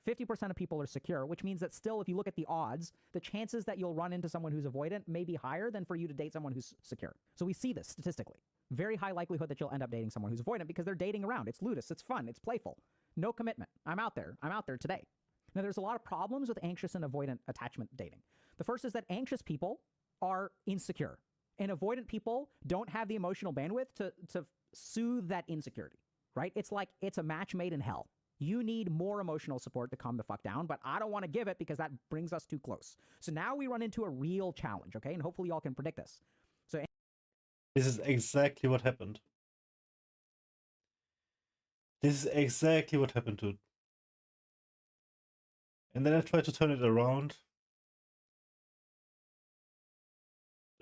S1: 50% of people are secure, which means that still, if you look at the odds, the chances that you'll run into someone who's avoidant may be higher than for you to date someone who's secure. So we see this statistically. Very high likelihood that you'll end up dating someone who's avoidant because they're dating around. It's ludus, it's fun, it's playful. No commitment. I'm out there today. Now, there's a lot of problems with anxious and avoidant attachment dating. The first is that anxious people are insecure, and avoidant people don't have the emotional bandwidth to soothe that insecurity, right? It's like it's a match made in hell. You need more emotional support to calm the fuck down, but I don't want to give it because that brings us too close. So now we run into a real challenge, okay? And hopefully y'all can predict this. So
S2: this is exactly what happened. This is exactly what happened to. And then I tried to turn it around,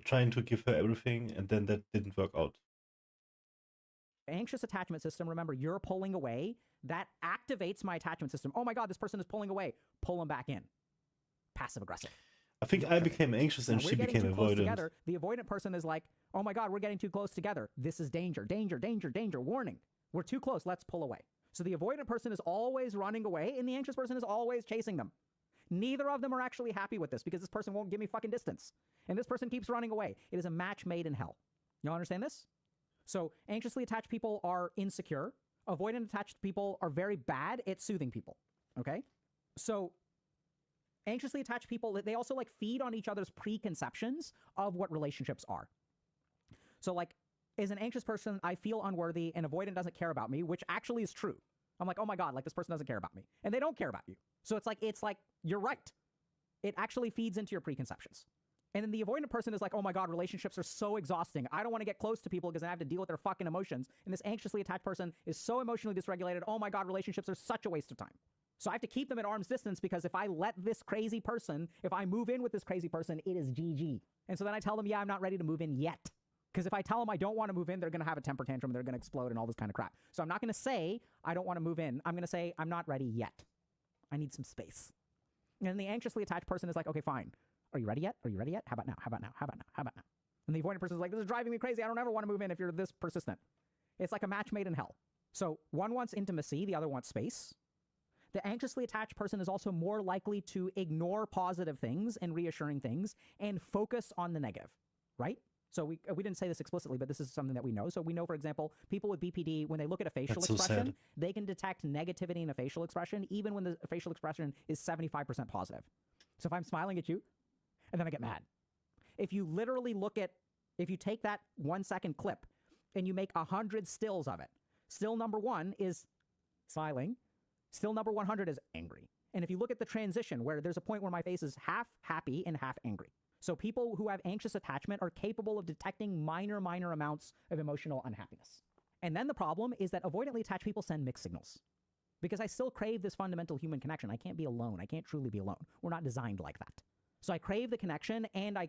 S2: trying to give her everything, and then that didn't work out.
S1: Anxious attachment system, remember, you're pulling away. That activates my attachment system. Oh my God, this person is pulling away. Pull them back in. Passive aggressive.
S2: I think I became anxious and she became avoidant.
S1: Together. The avoidant person is like, oh my God, we're getting too close together. This is danger, danger, danger, danger, warning. We're too close, let's pull away. So the avoidant person is always running away and the anxious person is always chasing them. Neither of them are actually happy with this because this person won't give me fucking distance. And this person keeps running away. It is a match made in hell. Y'all understand this? So anxiously attached people are insecure. Avoidant attached people are very bad at soothing people, okay? So anxiously attached people, they also like feed on each other's preconceptions of what relationships are. So like, as an anxious person, I feel unworthy and avoidant doesn't care about me, which actually is true. I'm like, oh my God, like this person doesn't care about me. And they don't care about you. So it's like, you're right. It actually feeds into your preconceptions. And then the avoidant person is like, oh my God, relationships are so exhausting. I don't want to get close to people because I have to deal with their fucking emotions. And this anxiously attached person is so emotionally dysregulated. Oh my God, relationships are such a waste of time. So I have to keep them at arm's distance because if I let this crazy person, if I move in with this crazy person, it is GG. And so then I tell them, yeah, I'm not ready to move in yet. Because if I tell them I don't want to move in, they're going to have a temper tantrum, they're going to explode and all this kind of crap. So I'm not going to say I don't want to move in. I'm going to say I'm not ready yet. I need some space. And the anxiously attached person is like, okay, fine. Are you ready yet? Are you ready yet? How about now? How about now? How about now? How about now? And the avoidant person is like, this is driving me crazy. I don't ever want to move in if you're this persistent. It's like a match made in hell. So one wants intimacy, the other wants space. The anxiously attached person is also more likely to ignore positive things and reassuring things and focus on the negative, right? So we didn't say this explicitly, but this is something that we know. So we know, for example, people with BPD, when they look at a facial expression, they can detect negativity in a facial expression, even when the facial expression is 75% positive. So if I'm smiling at you, and then I get mad. If you literally if you take that 1 second clip and you make 100 stills of it, still number 1 is smiling, still number 100 is angry. And if you look at the transition where there's a point where my face is half happy and half angry. So people who have anxious attachment are capable of detecting minor amounts of emotional unhappiness. And then the problem is that avoidantly attached people send mixed signals. Because I still crave this fundamental human connection. I can't be alone. I can't truly be alone. We're not designed like that. So I crave the connection and I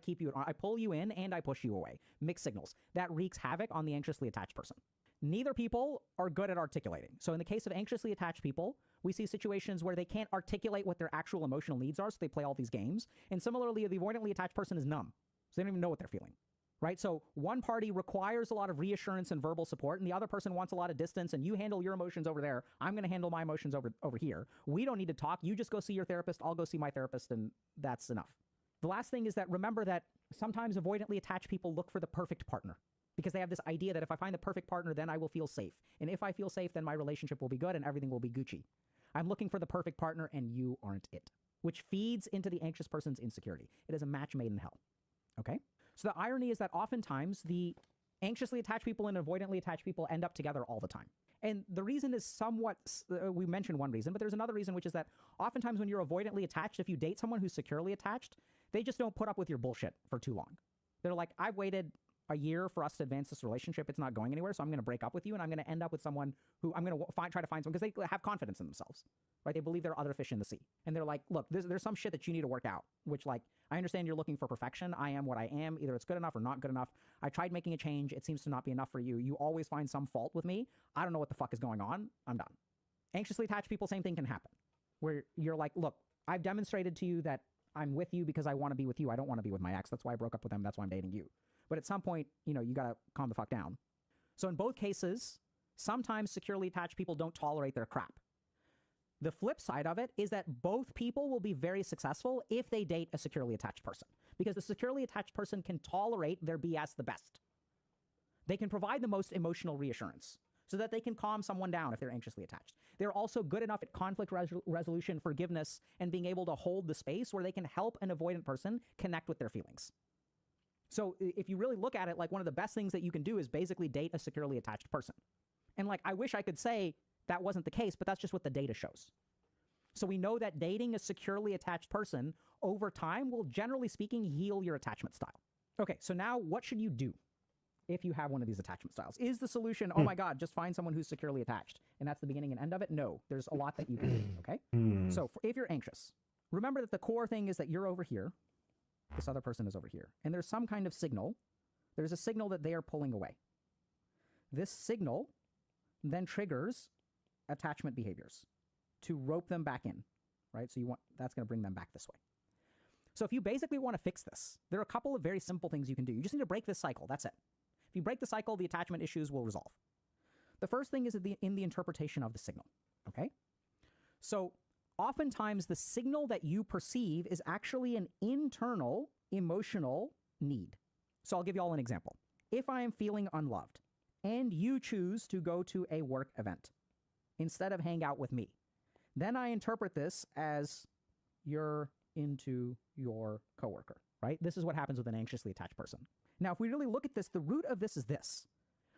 S1: pull you in and I push you away. Mixed signals. That wreaks havoc on the anxiously attached person. Neither people are good at articulating. So in the case of anxiously attached people, we see situations where they can't articulate what their actual emotional needs are, so they play all these games. And similarly, the avoidantly attached person is numb. So they don't even know what they're feeling, right? So one party requires a lot of reassurance and verbal support, and the other person wants a lot of distance, and you handle your emotions over there. I'm going to handle my emotions over here. We don't need to talk. You just go see your therapist. I'll go see my therapist, and that's enough. The last thing is that remember that sometimes avoidantly attached people look for the perfect partner because they have this idea that if I find the perfect partner, then I will feel safe. And if I feel safe, then my relationship will be good and everything will be Gucci. I'm looking for the perfect partner and you aren't it, which feeds into the anxious person's insecurity. It is a match made in hell. Okay? So the irony is that oftentimes the anxiously attached people and avoidantly attached people end up together all the time. And the reason is somewhat, we mentioned one reason, but there's another reason, which is that oftentimes when you're avoidantly attached, if you date someone who's securely attached, they just don't put up with your bullshit for too long. They're like, I've waited a year for us to advance this relationship. It's not going anywhere, so I'm going to break up with you, and I'm going to end up with someone who I'm going to try to find someone, because they have confidence in themselves, right? They believe there are other fish in the sea. And they're like, look, there's some shit that you need to work out, which, like, I understand you're looking for perfection. I am what I am. Either it's good enough or not good enough. I tried making a change. It seems to not be enough for you. You always find some fault with me. I don't know what the fuck is going on. I'm done. Anxiously attached people, same thing can happen, where you're like, look, I've demonstrated to you that I'm with you because I want to be with you. I don't want to be with my ex. That's why I broke up with them. That's why I'm dating you. But at some point, you got to calm the fuck down. So in both cases, sometimes securely attached people don't tolerate their crap. The flip side of it is that both people will be very successful if they date a securely attached person, because the securely attached person can tolerate their BS the best. They can provide the most emotional reassurance so that they can calm someone down if they're anxiously attached. They're also good enough at conflict resolution, forgiveness, and being able to hold the space where they can help an avoidant person connect with their feelings. So if you really look at it, like, one of the best things that you can do is basically date a securely attached person. And, like, I wish I could say that wasn't the case, but that's just what the data shows. So we know that dating a securely attached person over time will, generally speaking, heal your attachment style. Okay, so now what should you do if you have one of these attachment styles? Is the solution, oh my God, just find someone who's securely attached, and that's the beginning and end of it? No, there's a lot that you can do, okay? So if you're anxious, remember that the core thing is that you're over here, this other person is over here, and there's some kind of signal. There's a signal that they are pulling away. This signal then triggers attachment behaviors to rope them back in, right? So that's going to bring them back this way. So if you basically want to fix this, there are a couple of very simple things you can do. You just need to break this cycle. That's it. If you break the cycle, the attachment issues will resolve. The first thing is in the interpretation of the signal, okay? So oftentimes the signal that you perceive is actually an internal emotional need. So I'll give you all an example. If I am feeling unloved and you choose to go to a work event instead of hang out with me, then I interpret this as you're into your coworker, right? This is what happens with an anxiously attached person. Now, if we really look at this, the root of this is this.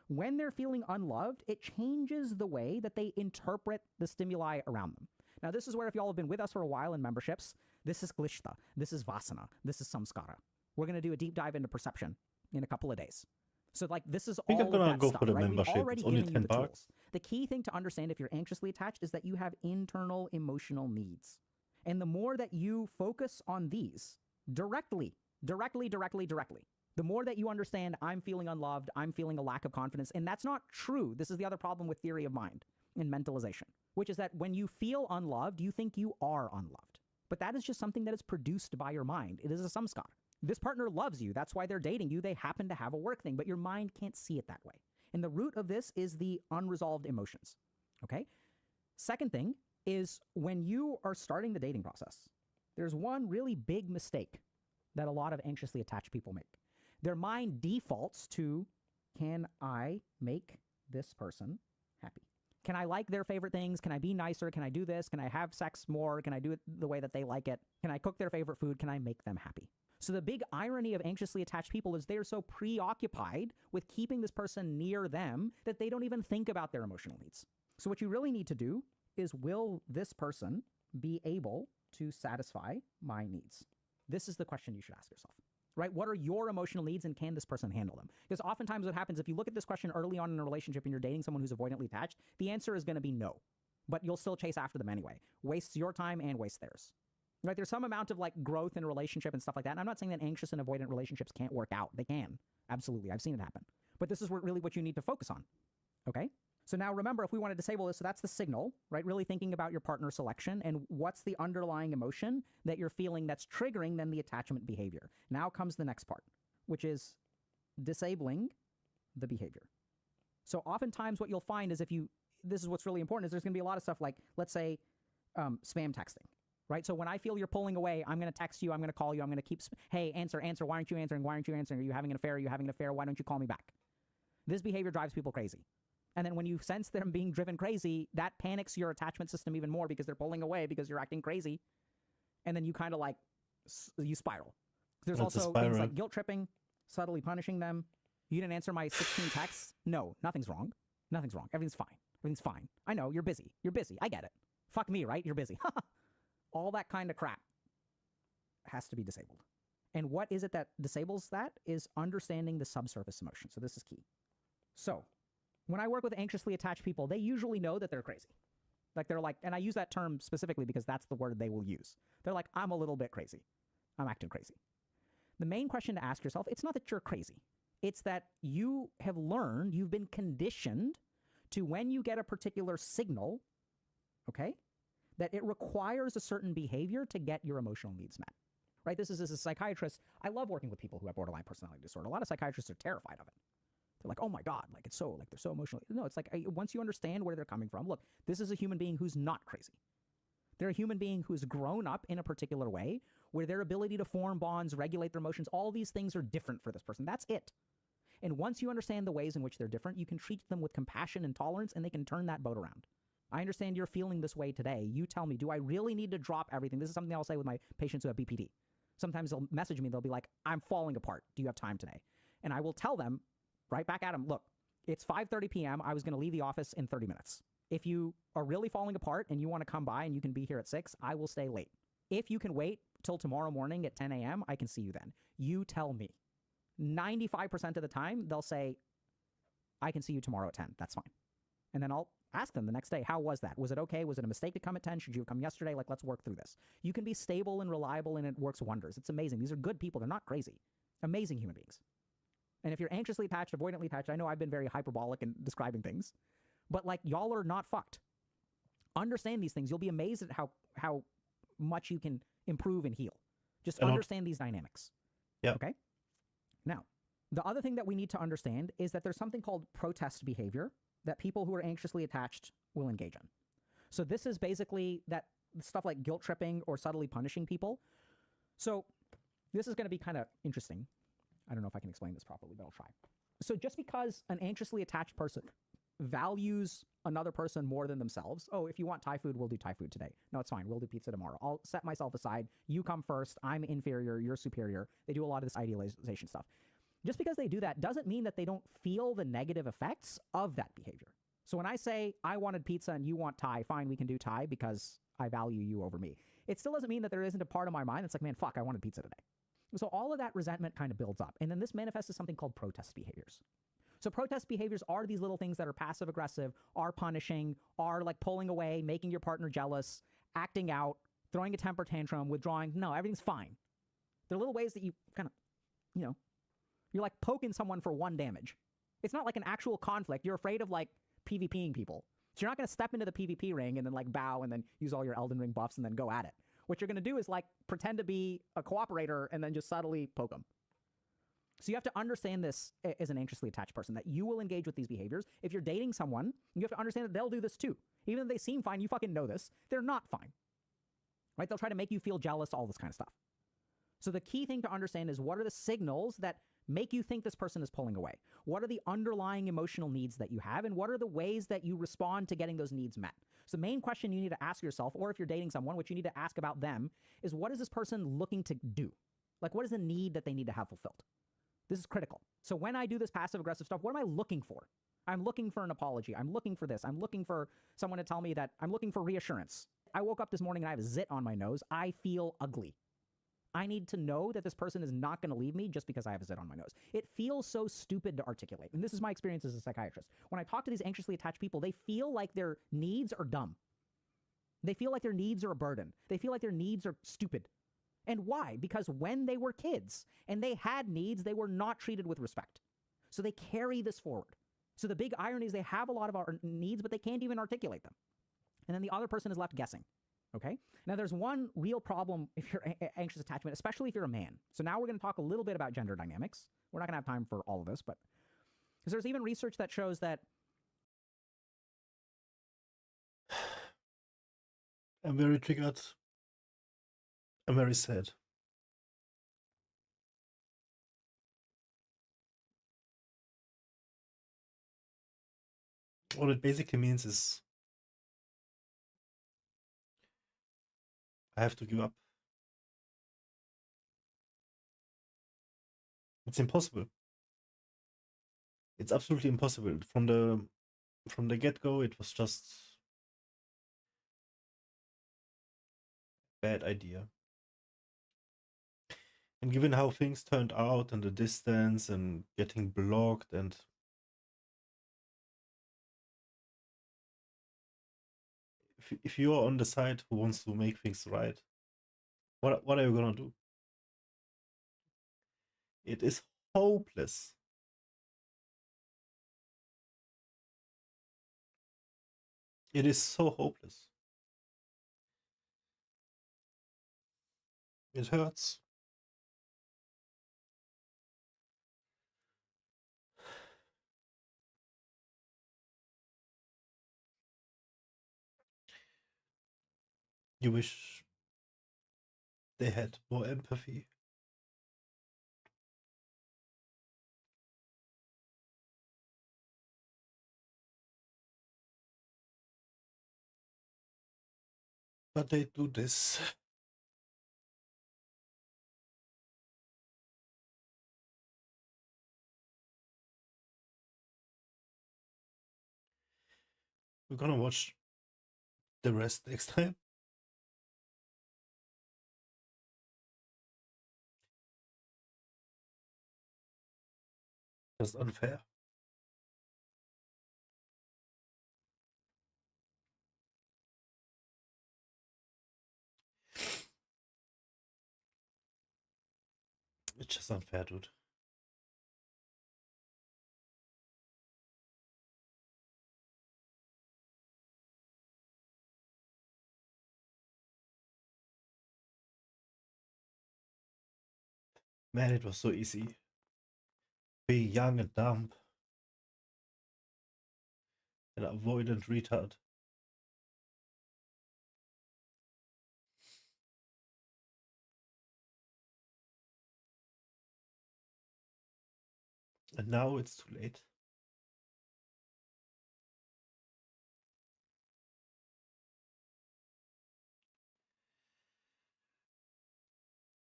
S1: When they're feeling unloved, it changes the way that they interpret the stimuli around them. Now, this is where, if y'all have been with us for a while in memberships, this is Glishta, this is Vasana, this is Samskara. We're going to do a deep dive into perception in a couple of days. So, like, this is all of that stuff, right? I think I'm going to go for the membership. It's only $10. The key thing to understand if you're anxiously attached is that you have internal emotional needs. And the more that you focus on these directly, The more that you understand, I'm feeling unloved, I'm feeling a lack of confidence, and that's not true. This is the other problem with theory of mind and mentalization, which is that when you feel unloved, you think you are unloved. But that is just something that is produced by your mind. It is a samskar. This partner loves you. That's why they're dating you. They happen to have a work thing, but your mind can't see it that way. And the root of this is the unresolved emotions, okay? Second thing is when you are starting the dating process, there's one really big mistake that a lot of anxiously attached people make. Their mind defaults to, can I make this person happy? Can I like their favorite things? Can I be nicer? Can I do this? Can I have sex more? Can I do it the way that they like it? Can I cook their favorite food? Can I make them happy? So the big irony of anxiously attached people is they're so preoccupied with keeping this person near them that they don't even think about their emotional needs. So what you really need to do is, will this person be able to satisfy my needs? This is the question you should ask yourself, right? What are your emotional needs and can this person handle them? Because oftentimes what happens, if you look at this question early on in a relationship and you're dating someone who's avoidantly attached, the answer is going to be no, but you'll still chase after them anyway. Wastes your time and wastes theirs, right? There's some amount of like growth in a relationship and stuff like that. And I'm not saying that anxious and avoidant relationships can't work out. They can. Absolutely. I've seen it happen. But this is really what you need to focus on, okay? So now remember, if we want to disable this, so that's the signal, right? Really thinking about your partner selection and what's the underlying emotion that you're feeling that's triggering then the attachment behavior. Now comes the next part, which is disabling the behavior. So oftentimes what you'll find is this is what's really important, is there's going to be a lot of stuff like, let's say, spam texting, right? So when I feel you're pulling away, I'm going to text you, I'm going to call you, I'm going to keep, hey, answer, why aren't you answering? Why aren't you answering? Are you having an affair? Are you having an affair? Why don't you call me back? This behavior drives people crazy. And then when you sense them being driven crazy, that panics your attachment system even more because they're pulling away because you're acting crazy. And then you kind of like, you spiral. There's also things like guilt tripping, subtly punishing them. You didn't answer my 16 texts? No, nothing's wrong. Nothing's wrong. Everything's fine. Everything's fine. I know, you're busy. You're busy. I get it. Fuck me, right? You're busy. All that kind of crap has to be disabled. And what is it that disables that is understanding the subsurface emotion. So this is key. So when I work with anxiously attached people, they usually know that they're crazy. Like they're like, and I use that term specifically because that's the word they will use. They're like, I'm a little bit crazy. I'm acting crazy. The main question to ask yourself, it's not that you're crazy. It's that you have learned, you've been conditioned to when you get a particular signal, okay, that it requires a certain behavior to get your emotional needs met, right? This is as a psychiatrist, I love working with people who have borderline personality disorder. A lot of psychiatrists are terrified of it. They're like, oh my God, like it's so, like they're so emotional. No, it's like, once you understand where they're coming from, look, this is a human being who's not crazy. They're a human being who's grown up in a particular way where their ability to form bonds, regulate their emotions, all these things are different for this person. That's it. And once you understand the ways in which they're different, you can treat them with compassion and tolerance and they can turn that boat around. I understand you're feeling this way today. You tell me, do I really need to drop everything? This is something I'll say with my patients who have BPD. Sometimes they'll message me, they'll be like, I'm falling apart. Do you have time today? And I will tell them, right back at them, look, it's 5:30 p.m. I was going to leave the office in 30 minutes. If you are really falling apart and you want to come by and you can be here at 6, I will stay late. If you can wait till tomorrow morning at 10 a.m., I can see you then. You tell me. 95% of the time, they'll say, I can see you tomorrow at 10. That's fine. And then I'll ask them the next day, how was that? Was it okay? Was it a mistake to come at 10? Should you have come yesterday? Like, let's work through this. You can be stable and reliable and it works wonders. It's amazing. These are good people. They're not crazy. Amazing human beings. And if you're anxiously attached, avoidantly attached, I know I've been very hyperbolic in describing things, but like y'all are not fucked. Understand these things. You'll be amazed at how much you can improve and heal. Just understand these dynamics.
S2: Yeah.
S1: Okay? Now, the other thing that we need to understand is that there's something called protest behavior that people who are anxiously attached will engage in. So this is basically that stuff like guilt tripping or subtly punishing people. So this is going to be kind of interesting. I don't know if I can explain this properly, but I'll try. So just because an anxiously attached person values another person more than themselves, oh, if you want Thai food, we'll do Thai food today. No, it's fine. We'll do pizza tomorrow. I'll set myself aside. You come first. I'm inferior. You're superior. They do a lot of this idealization stuff. Just because they do that doesn't mean that they don't feel the negative effects of that behavior. So when I say I wanted pizza and you want Thai, fine, we can do Thai because I value you over me. It still doesn't mean that there isn't a part of my mind that's like, man, fuck, I wanted pizza today. So all of that resentment kind of builds up. And then this manifests as something called protest behaviors. So protest behaviors are these little things that are passive aggressive, are punishing, are like pulling away, making your partner jealous, acting out, throwing a temper tantrum, withdrawing. No, everything's fine. They're little ways that you kind of, you're You're like poking someone for 1 damage. It's not like an actual conflict. You're afraid of like PvPing people. So you're not going to step into the PvP ring and then like bow and then use all your Elden Ring buffs and then go at it. What you're going to do is like pretend to be a cooperator and then just subtly poke them. So you have to understand this as an anxiously attached person, that you will engage with these behaviors. If you're dating someone, you have to understand that they'll do this too. Even if they seem fine, you fucking know this, they're not fine. Right? They'll try to make you feel jealous, all this kind of stuff. So the key thing to understand is, what are the signals that make you think this person is pulling away? What are the underlying emotional needs that you have? And what are the ways that you respond to getting those needs met? So the main question you need to ask yourself, or if you're dating someone, what you need to ask about them is, what is this person looking to do? Like, what is the need that they need to have fulfilled? This is critical. So when I do this passive aggressive stuff, what am I looking for? I'm looking for an apology. I'm looking for this. I'm looking for someone to tell me that I'm looking for reassurance. I woke up this morning and I have a zit on my nose. I feel ugly. I need to know that this person is not going to leave me just because I have a zit on my nose. It feels so stupid to articulate. And this is my experience as a psychiatrist. When I talk to these anxiously attached people, they feel like their needs are dumb. They feel like their needs are a burden. They feel like their needs are stupid. And why? Because when they were kids and they had needs, they were not treated with respect. So they carry this forward. So the big irony is they have a lot of our needs, but they can't even articulate them. And then the other person is left guessing. Okay? Now there's one real problem if you're anxious attachment, especially if you're a man. So now we're going to talk a little bit about gender dynamics. We're not going to have time for all of this, but because there's even research that shows that
S2: I'm very triggered. I'm very sad. What it basically means is I have to give up. It's impossible. It's absolutely impossible. From the get-go, it was just a bad idea. And given how things turned out and the distance and getting blocked and if you are on the side who wants to make things right, what are you gonna do? It is hopeless. It is so hopeless. It hurts. You wish they had more empathy. But they do this. We're gonna watch the rest next time. Just unfair. It's just unfair, dude. Man, it was so easy. Be young and dumb. An avoidant retard. And now it's too late.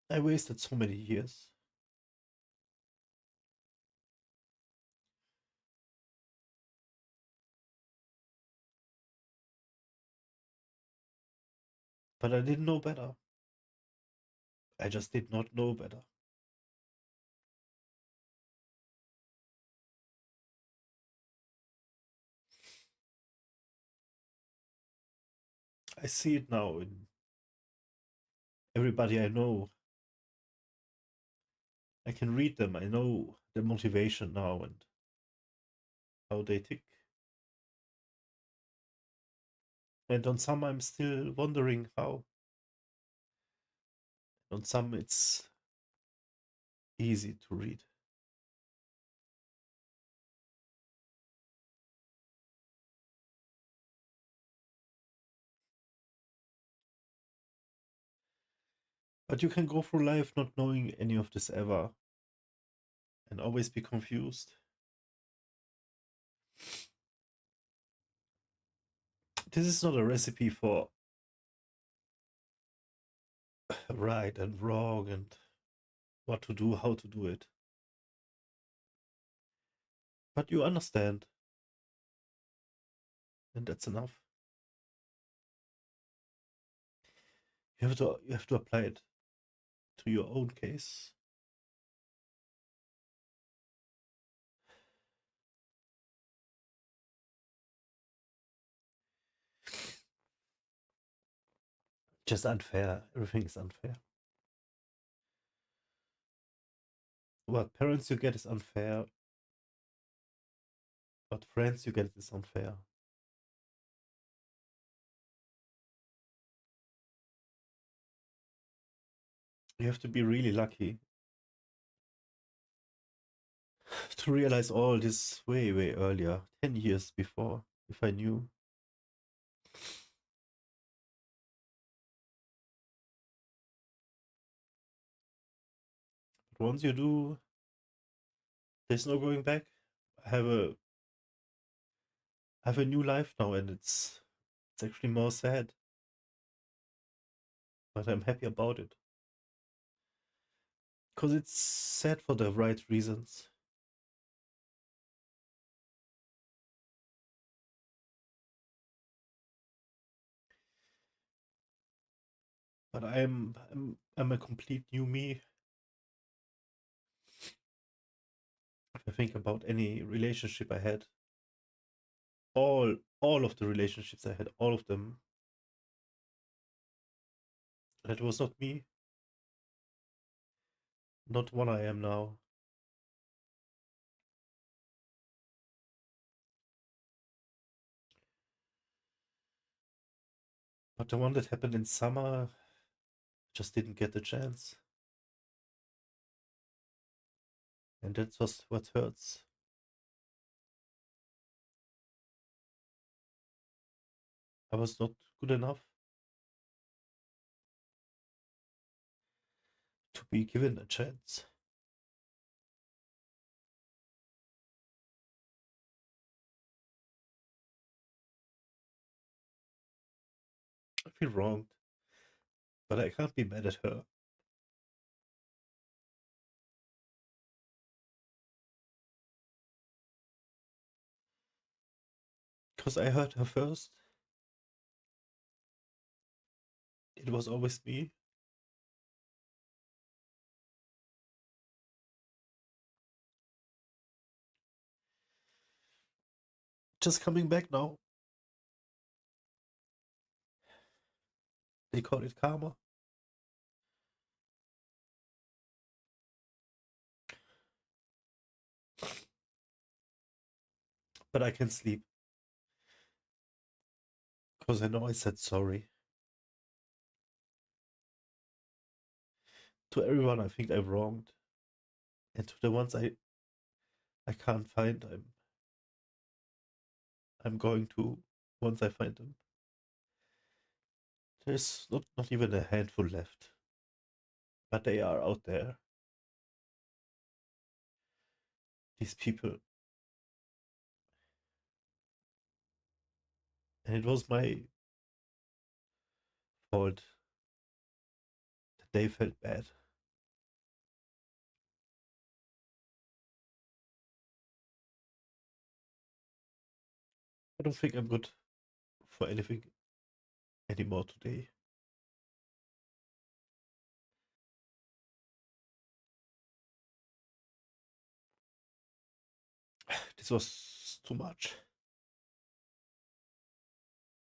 S2: I wasted so many years. But I didn't know better. I just did not know better. I see it now in everybody I know. I can read them. I know the motivation now and how they tick. And on some I'm still wondering how. On some it's easy to read. But you can go through life not knowing any of this ever and always be confused. This is not a recipe for right and wrong and what to do, how to do it. But you understand. And that's enough. You have to apply it to your own case. Just unfair. Everything is unfair. What parents you get is unfair. What friends you get is unfair. You have to be really lucky to realize all this way, way earlier, 10 years before, if I knew. But once you do, there's no going back. I have a new life now, and it's actually more sad. But I'm happy about it. Because it's sad for the right reasons. But I'm a complete new me. If I think about any relationship I had, all of the relationships I had, all of them, that was not me. Not one I am now. But the one that happened in summer just didn't get the chance. And that's what hurts. I was not good enough to be given a chance. I feel wronged, but I can't be mad at her. Because I hurt her first. It was always me. Just coming back now. They call it karma. But I can sleep. Because I know I said sorry. To everyone I think I've wronged. And to the ones I can't find, I'm going to once I find them. There's not even a handful left. But they are out there. These people. And it was my fault that they felt bad. I don't think I'm good for anything anymore today. This was too much.